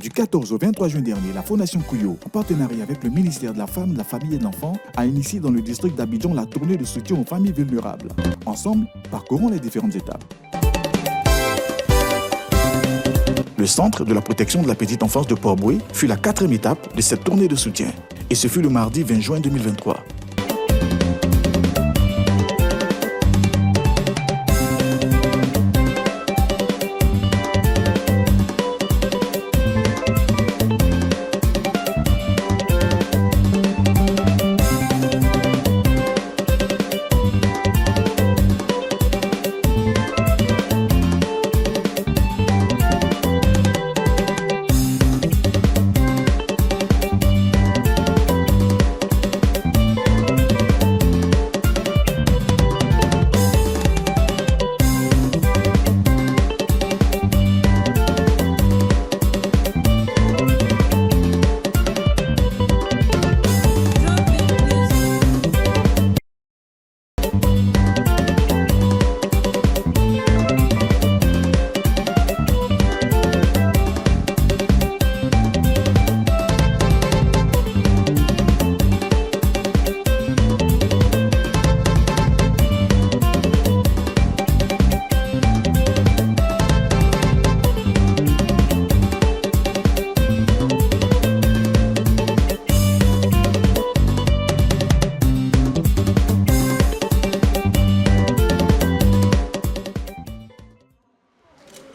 Du 14 au 23 juin dernier, la Fondation Kuyo, en partenariat avec le ministère de la Femme, de la Famille et de l'Enfant, a initié dans le district d'Abidjan la tournée de soutien aux familles vulnérables. Ensemble, parcourons les différentes étapes. Le centre de la protection de la petite enfance de Port-Bouët fut la 4e étape de cette tournée de soutien. Et ce fut le mardi 20 juin 2023.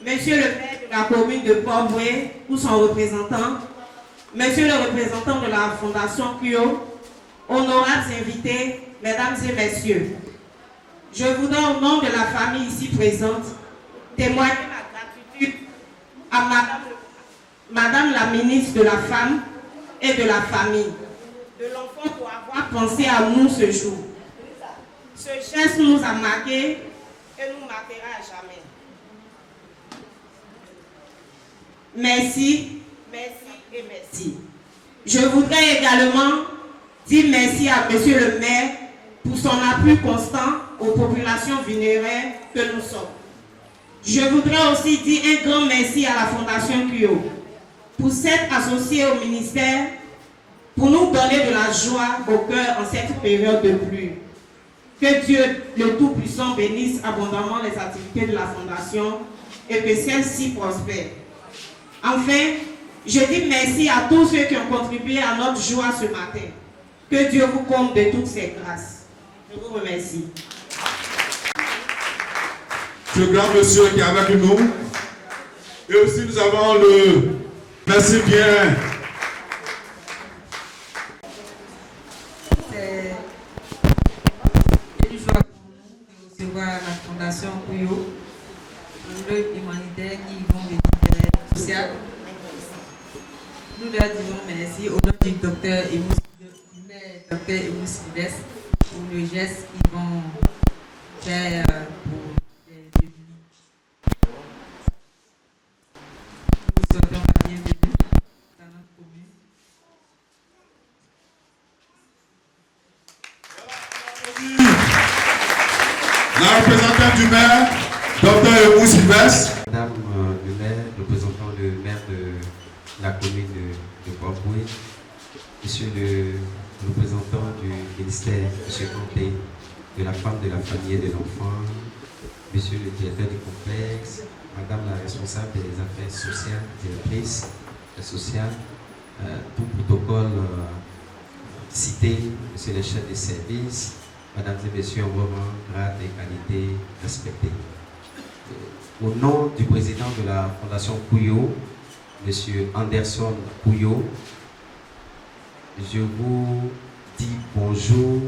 Monsieur le maire de la commune de Port-Bouët ou son représentant, Monsieur le représentant de la Fondation Kuyo, honorables invités, mesdames et messieurs, je voudrais au nom de la famille ici présente témoigner ma gratitude à Madame la ministre de la Femme et de la Famille, de l'Enfant pour avoir pensé à nous ce jour. Ce geste nous a marqués et nous marquera à jamais. Merci, merci et merci. Je voudrais également dire merci à Monsieur le maire pour son appui constant aux populations vulnérables que nous sommes. Je voudrais aussi dire un grand merci à la Fondation Kuyo pour s'être associée au ministère pour nous donner de la joie au cœur en cette période de pluie. Que Dieu le Tout-Puissant bénisse abondamment les activités de la Fondation et que celle-ci prospère. Enfin, je dis merci à tous ceux qui ont contribué à notre joie ce matin. Que Dieu vous comble de toutes ses grâces. Je vous remercie. Ce grand monsieur qui est avec nous. Et aussi nous avons le merci bien. C'est une joie pour nous de recevoir la Fondation Kuyo, l'œuvre humanitaire qui vont venir de l'aide sociale. Nous leur disons merci au nom du docteur Emou Sylvestre pour le geste qu'ils vont faire pour les démunis. Nous souhaitons la bienvenue dans notre commune. La représentante du maire, docteur Emou Sylvestre. Madame le maire, représentant le maire de la commune de Port-Bouët, Monsieur le représentant du ministère, M. Kanté, de la Femme, de la Famille et de l'Enfant, Monsieur le directeur du complexe, Madame la responsable des affaires sociales, directrice sociale, tout protocole cité, Monsieur le chef de service, Mesdames et Messieurs, en vraiment grade et qualité respectée. Au nom du président de la Fondation Kuyo, M. Anderson Kuyo, je vous dis bonjour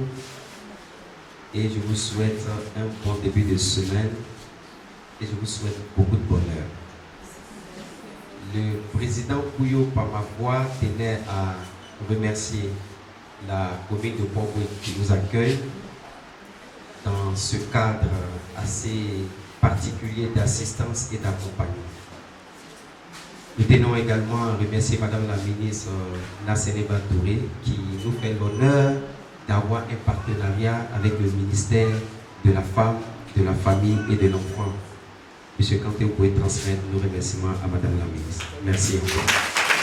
et je vous souhaite un bon début de semaine et je vous souhaite beaucoup de bonheur. Le président Kuyo, par ma voix, tenait à remercier la commune de Port-Bouët qui nous accueille dans ce cadre assez particulier d'assistance et d'accompagnement. Nous tenons également à remercier Madame la ministre Nassereba Touré qui nous fait l'honneur d'avoir un partenariat avec le ministère de la Femme, de la Famille et de l'Enfant. Monsieur Kanté, vous pouvez transmettre nos remerciements à Madame la ministre. Merci encore.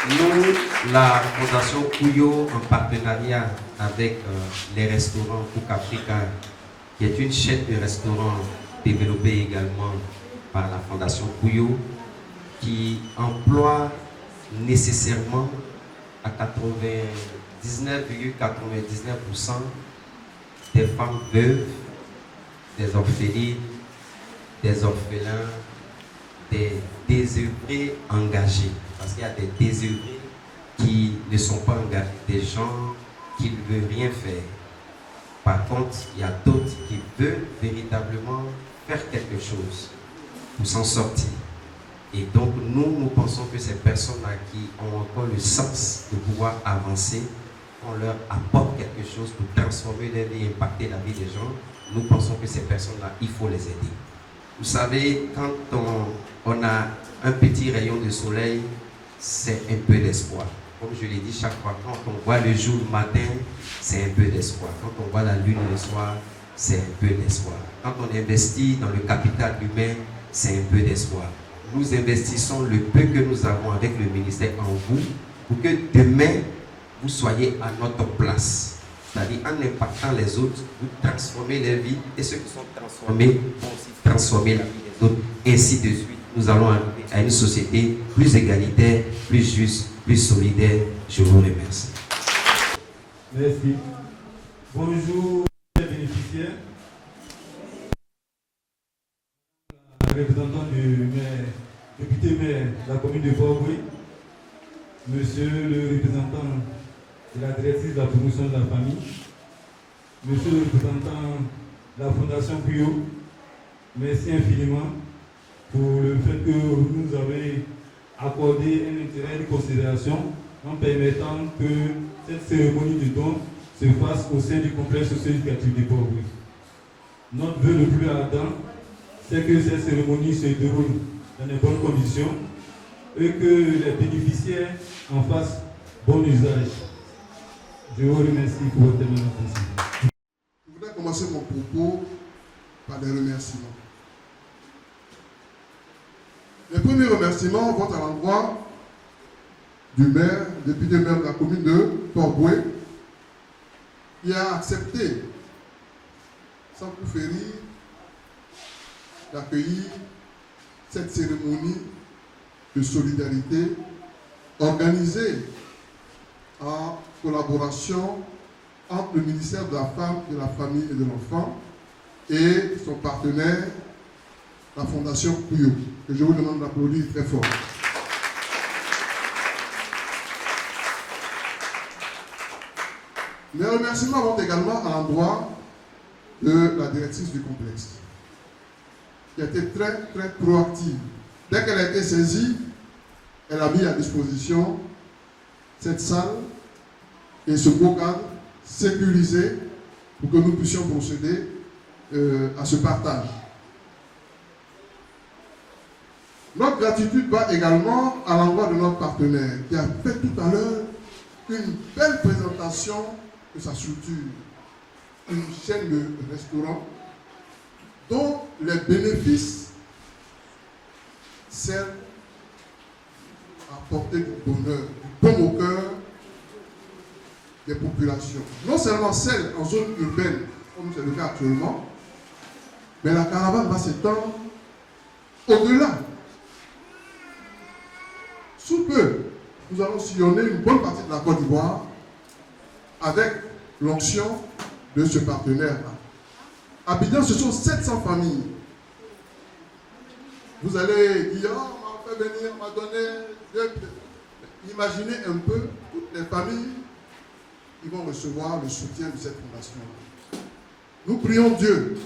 Nous, la Fondation Kuyo, en partenariat avec les restaurants Cook Africa, qui est une chaîne de restaurants développée également par la Fondation Kuyo, qui emploie nécessairement à 99,99% des femmes veuves, des orphelines, des orphelins, des désœuvrés engagés. Parce qu'il y a des désœuvrés qui ne sont pas engagés, des gens qui ne veulent rien faire. Par contre, il y a d'autres qui veulent véritablement faire quelque chose pour s'en sortir. Et donc, nous pensons que ces personnes-là qui ont encore le sens de pouvoir avancer, on leur apporte quelque chose pour transformer leur vie et impacter la vie des gens. Nous pensons que ces personnes-là, il faut les aider. Vous savez, quand on a un petit rayon de soleil, c'est un peu d'espoir. Comme je l'ai dit chaque fois, quand on voit le jour le matin, c'est un peu d'espoir. Quand on voit la lune le soir, c'est un peu d'espoir. Quand on investit dans le capital humain, c'est un peu d'espoir. Nous investissons le peu que nous avons avec le ministère en vous pour que demain, vous soyez à notre place. C'est-à-dire en impactant les autres, vous transformez les vies et ceux qui sont transformés vont aussi transformer la vie des autres. Ainsi de suite, nous allons arriver à une société plus égalitaire, plus juste, plus solidaire. Je vous remercie. Merci. Bonjour, les bénéficiaires. Représentant du maire, député maire de la commune de Port-Bouët, monsieur le représentant de la directrice de la promotion de la famille, monsieur le représentant de la Fondation Kuyo, merci infiniment pour le fait que vous nous avez accordé un intérêt de considération en permettant que cette cérémonie de don se fasse au sein du complexe socio-éducatif de Port-Bouët. Notre vœu le plus ardent, c'est que cette cérémonie se déroule dans de bonnes conditions et que les bénéficiaires en fassent bon usage. Je vous remercie pour votre attention. Je voudrais commencer mon propos par des remerciements. Les premiers remerciements vont à l'endroit du maire, député maire de la commune de Port-Bouët, qui a accepté, sans coup férir, d'accueillir cette cérémonie de solidarité organisée en collaboration entre le ministère de la Femme, de la Famille et de l'Enfant et son partenaire, la Fondation Kuyo, que je vous demande d'applaudir très fort. Mes remerciements vont également à l'endroit de la directrice du complexe, qui a été très proactive. Dès qu'elle a été saisie, elle a mis à disposition cette salle et ce beau cadre sécurisé pour que nous puissions procéder à ce partage. Notre gratitude va également à l'endroit de notre partenaire qui a fait tout à l'heure une belle présentation de sa structure, une chaîne de restaurants dont les bénéfices servent à apporter du bonheur, du baume au cœur des populations. Non seulement celles en zone urbaine, comme c'est le cas actuellement, mais la caravane va s'étendre au-delà. Sous peu, nous allons sillonner une bonne partie de la Côte d'Ivoire avec l'onction de ce partenaire-là. Abidjan, ce sont 700 familles. Vous allez dire, oh, on m'a fait venir, on m'a donné. Imaginez un peu toutes les familles qui vont recevoir le soutien de cette fondation. Nous prions Dieu,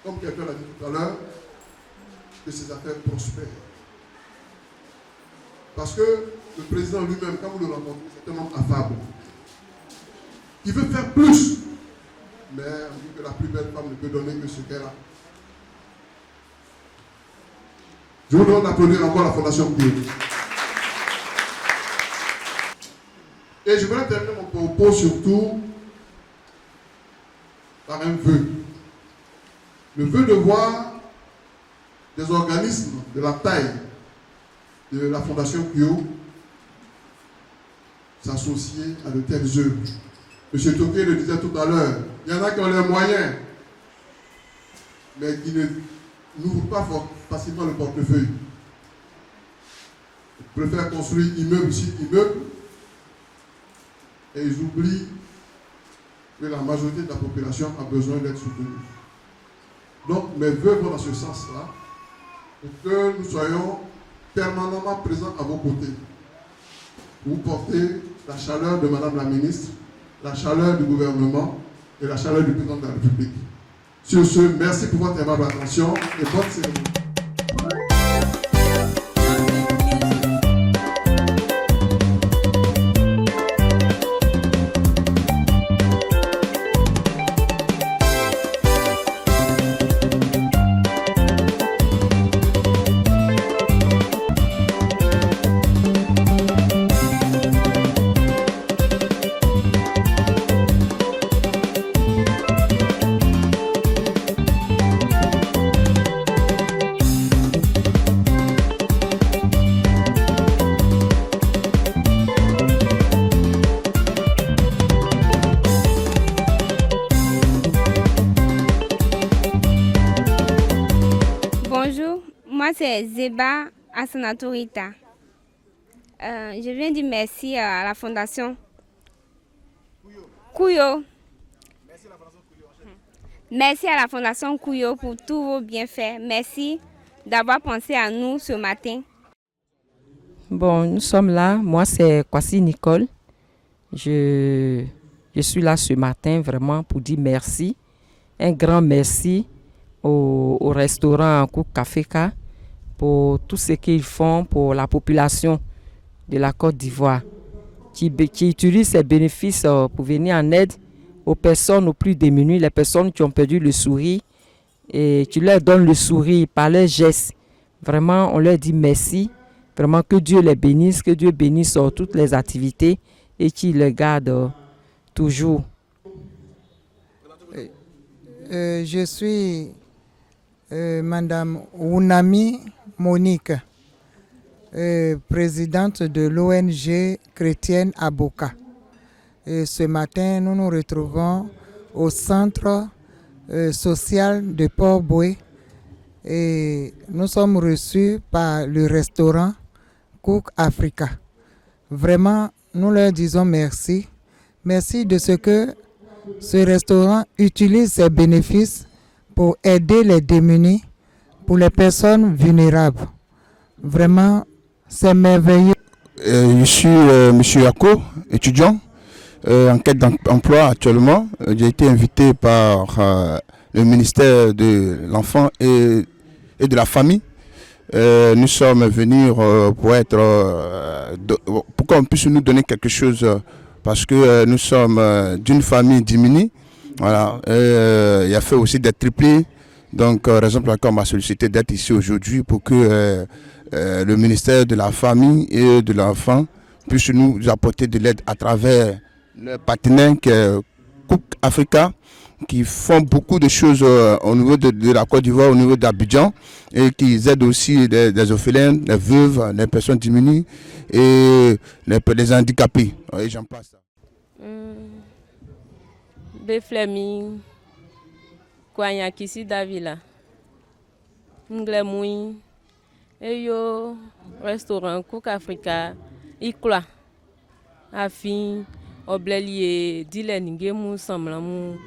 comme quelqu'un l'a dit tout à l'heure, que ces affaires prospèrent. Parce que le président lui-même, comme vous le rencontrez, c'est un homme affable. Il veut faire plus. Mais on dit que la plus belle femme ne peut donner que ce qu'elle a. Je vous demande d'applaudir encore la Fondation Kuyo. Et je voudrais terminer mon propos surtout par un vœu. Le vœu de voir des organismes de la taille de la Fondation Kuyo s'associer à de telles œuvres. M. Toké le disait tout à l'heure, il y en a qui ont les moyens, mais qui n'ouvrent pas facilement le portefeuille. Ils préfèrent construire immeuble sur immeuble et ils oublient que la majorité de la population a besoin d'être soutenue. Donc mes vœux vont dans ce sens-là, pour que nous soyons permanemment présents à vos côtés. Vous portez la chaleur de Madame la Ministre, la chaleur du gouvernement et la chaleur du président de la République. Sur ce, merci pour votre aimable attention et bonne cérémonie. Bonjour, moi c'est Zeba Asanatorita. Je viens dire merci à la Fondation Kuyo. Merci à la Fondation Kuyo pour tous vos bienfaits. Merci d'avoir pensé à nous ce matin. Bon, nous sommes là. Moi, c'est Kwasi Nicole. Je suis là ce matin vraiment pour dire merci. Un grand merci au restaurant Cook Africa pour tout ce qu'ils font pour la population de la Côte d'Ivoire, qui utilise ces bénéfices pour venir en aide aux personnes aux plus démunies, les personnes qui ont perdu le sourire, et qui leur donnent le sourire par leurs gestes. Vraiment, on leur dit merci. Vraiment, que Dieu les bénisse, que Dieu bénisse toutes les activités et qu'il les garde toujours. Je suis Madame Ounami Monique, présidente de l'ONG chrétienne Aboka. Et ce matin, nous nous retrouvons au centre social de Port-Boué et nous sommes reçus par le restaurant Cook Africa. Vraiment, nous leur disons merci. Merci de ce que ce restaurant utilise ses bénéfices pour aider les démunis, pour les personnes vulnérables. Vraiment, c'est merveilleux. Je suis M. Yako, étudiant, en quête d'emploi actuellement. J'ai été invité par le ministère de l'Enfant et de la Famille. Nous sommes venus pour qu'on puisse nous donner quelque chose, parce que nous sommes d'une famille diminuée. Voilà. Il y a fait aussi des triplés. Donc, raison pour laquelle on m'a sollicité d'être ici aujourd'hui pour que le ministère de la Famille et de l'Enfant puisse nous apporter de l'aide à travers le partenaire qui est Cook Africa, qui font beaucoup de choses au niveau de la Côte d'Ivoire, au niveau d'Abidjan, et qui aident aussi les orphelins, les veuves, les personnes diminuées et les handicapés. Et j'en passe. Beflemi Kwanya Kisi Davila Nglemui Eyo restaurant Cook Africa Ikla Afin Oblelie Dile Ningemu Samlamu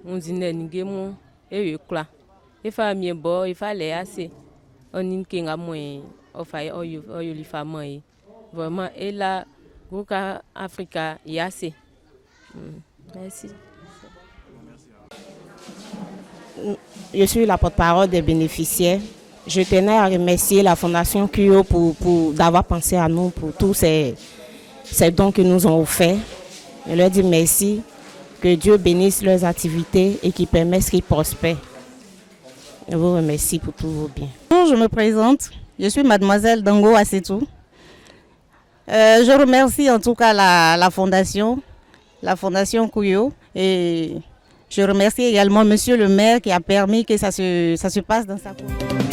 Unzine Ningemu Eyo Kla Ifa miebo ifa le assez Onin Kinga Moe Ofai Oyoli Famoy Vraiment et là Cook Africa Yase. Merci. Je suis la porte-parole des bénéficiaires. Je tenais à remercier la Fondation Kuyo pour d'avoir pensé à nous pour tous ces dons que nous ont offerts. Je leur dis merci, que Dieu bénisse leurs activités et qu'il permette qu'ils prospèrent. Je vous remercie pour tous vos biens. Je me présente, je suis mademoiselle Dango Assetou. Je remercie en tout cas la Fondation Kuyo, et je remercie également Monsieur le maire qui a permis que ça se passe dans sa commune.